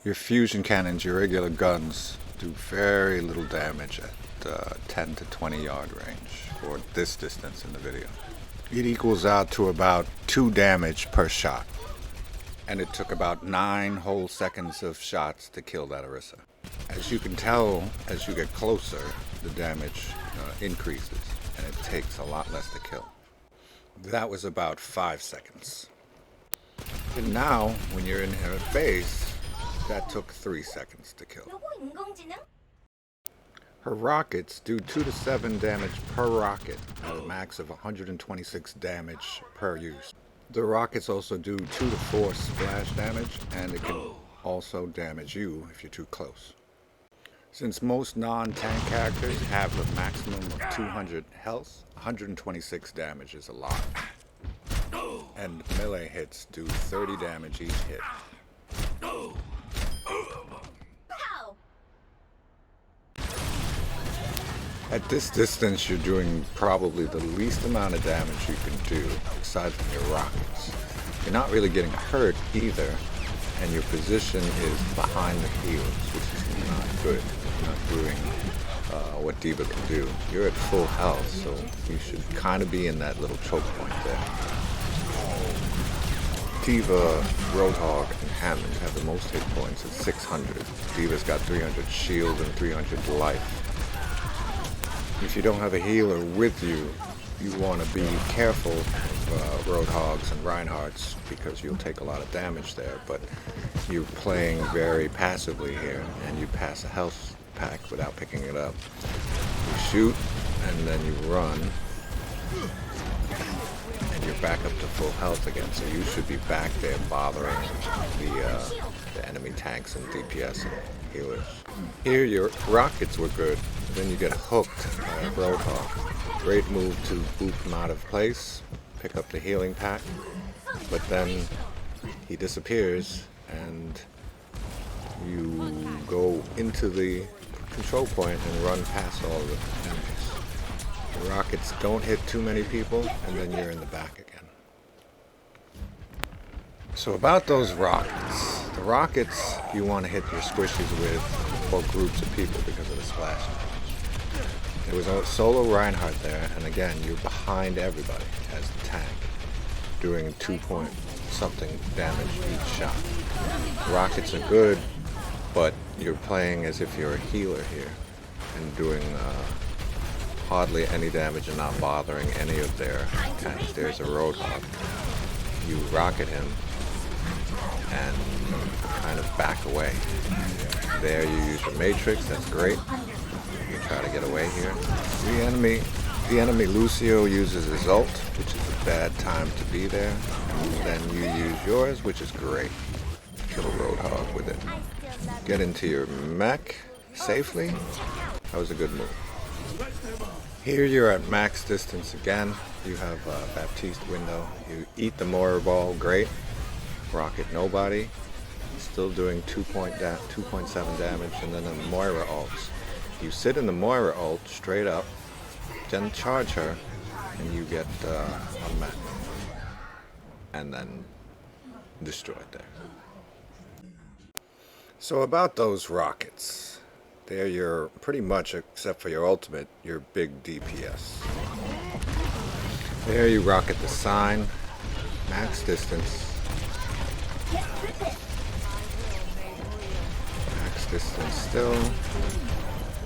Your fusion cannons, your regular guns, do very little damage at 10 to 20 yard range, or this distance in the video. It equals out to about 2 damage per shot. And it took about 9 whole seconds of shots to kill that Alyssa. As you can tell, as you get closer, the damage increases, and it takes a lot less to kill. That was about 5 seconds. And now, when you're in her face, that took 3 seconds to kill. Her rockets do 2 to 7 damage per rocket at a max of 126 damage per use. The rockets also do 2 to 4 splash damage, and it can also damage you if you're too close. Since most non-tank characters have a maximum of 200 health, 126 damage is a lot. And melee hits do 30 damage each hit. At this distance, you're doing probably the least amount of damage you can do, aside from your rockets. You're not really getting hurt either, and your position is behind the heels, which is not good. You're not doing what D.Va can do. You're at full health, so you should kind of be in that little choke point there. D.Va, Roadhog, and Hammond have the most hit points at 600. D.Va's got 300 shield and 300 life. If you don't have a healer with you, you want to be careful of Roadhogs and Reinhardts because you'll take a lot of damage there, but you're playing very passively here, and you pass a health pack without picking it up. You shoot, and then you run, and you're back up to full health again, so you should be back there bothering the enemy tanks and DPS and healers. Here your rockets were good, then you get hooked by a Roadhog. Great move to boop him out of place, pick up the healing pack, but then he disappears and you go into the control point and run past all of the enemies. The rockets don't hit too many people, and then you're in the back again. So about those rockets, the rockets you want to hit your squishies with, or groups of people because of the splash damage. There was a solo Reinhardt there, and again, you're behind everybody as the tank, doing 2 something damage each shot. Rockets are good, but you're playing as if you're a healer here, and doing hardly any damage and not bothering any of their tanks. There's a Roadhog. You rocket him, and kind of back away. There you use your Matrix, that's great. You try to get away here. The enemy Lucio uses his ult, which is a bad time to be there. And then you use yours, which is great. Kill a Roadhog with it. Get into your mech safely. That was a good move. Here you're at max distance again. You have Baptiste window. You eat the Moira ball, great. Rocket nobody. Still doing 2.7 damage, and then the Moira ults. You sit in the Moira ult straight up, then charge her, and you get a mech. And then destroy it there. So about those rockets, they're your, pretty much, except for your ultimate, your big DPS. There you rocket the sign, max distance. Max distance still.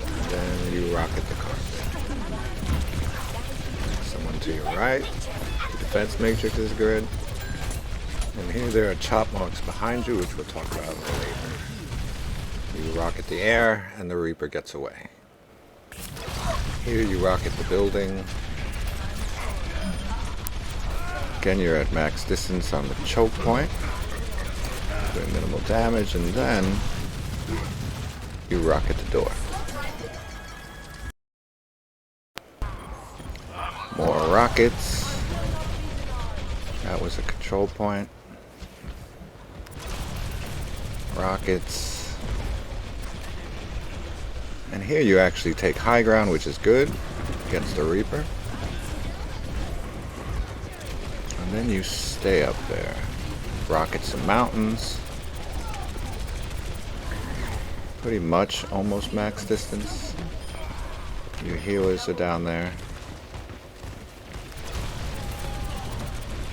And then you rocket the carpet. Someone to your right. The defense matrix is good. And here there are chop marks behind you, which we'll talk about later. You rocket the air, and the Reaper gets away. Here you rocket the building. Again, you're at max distance on the choke point. Doing minimal damage, and then you rocket the door. More rockets. That was a control point. Rockets. And here you actually take high ground, which is good against the Reaper. And then you stay up there. Rocket some mountains. pretty much almost max distance. Your healers are down there.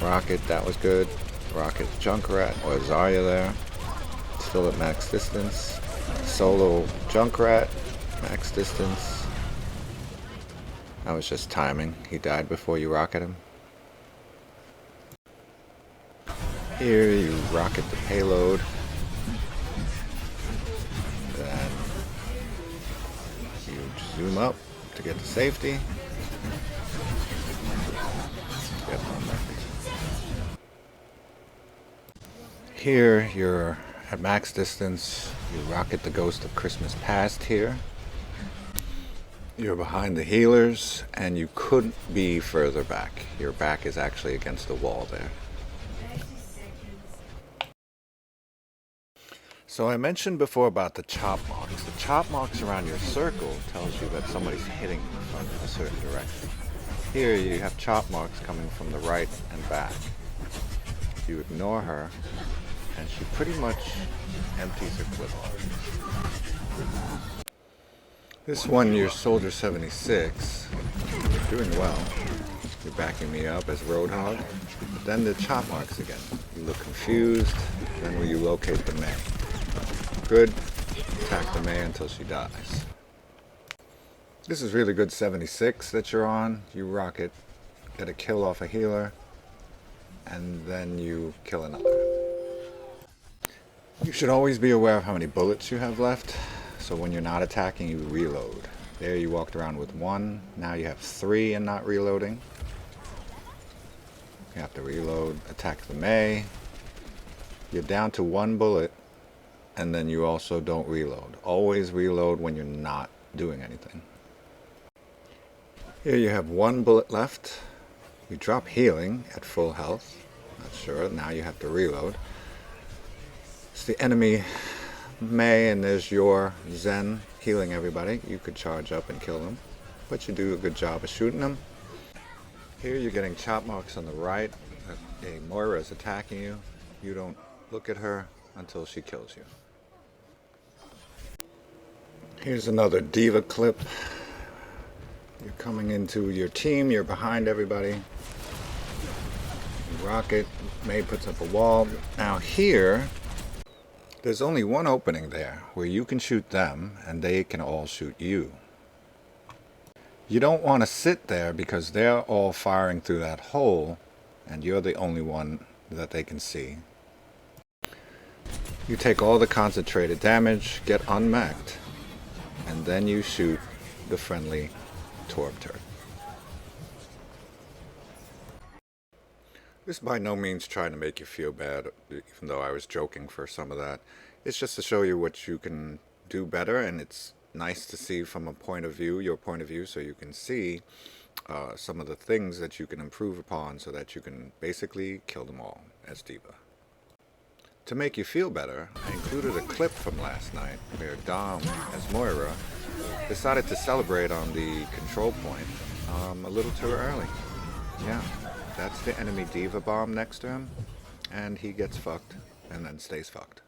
Rocket, that was good. Rocket, Junkrat, or Zarya there. Still at max distance. Solo Junkrat, max distance. That was just timing. He died before you rocket him. Here you rocket the payload. Then you zoom up to get to safety. Get on there. Here you're at max distance. You rocket the Ghost of Christmas Past here. You're behind the healers and you couldn't be further back. Your back is actually against the wall there. So I mentioned before about the chop marks. The chop marks around your circle tells you that somebody's hitting from a certain direction. Here you have chop marks coming from the right and back. You ignore her and she pretty much empties her clip. This one, you're Soldier 76. You're doing well. You're backing me up as Roadhog. But then the chop marks again. You look confused. Then will you locate the May? Good. Attack the May until she dies. This is really good 76 that you're on. You rocket, get a kill off a healer, and then you kill another. You should always be aware of how many bullets you have left. So when you're not attacking, you reload. There you walked around with 1. Now you have 3 and not reloading. You have to reload, attack the May. You're down to 1 bullet. And then you also don't reload. Always reload when you're not doing anything. Here you have 1 bullet left. You drop healing at full health. Not sure. Now you have to reload. It's the enemy May, and there's your Zen healing everybody. You could charge up and kill them, but you do a good job of shooting them. Here you're getting chop marks on the right. A Moira is attacking you. You don't look at her until she kills you. Here's another diva clip. You're coming into your team, you're behind everybody. You rocket, May puts up a wall. Now here, there's only 1 opening there where you can shoot them and they can all shoot you. You don't want to sit there because they're all firing through that hole and you're the only one that they can see. You take all the concentrated damage, get unmacked, and then you shoot the friendly Torb turret. This by no means trying to make you feel bad, even though I was joking for some of that. It's just to show you what you can do better, and it's nice to see from a point of view, your point of view, so you can see some of the things that you can improve upon so that you can basically kill them all as Diva. To make you feel better, I included a clip from last night where Dom, as Moira, decided to celebrate on the control point a little too early. Yeah, that's the enemy Diva bomb next to him, and he gets fucked and then stays fucked.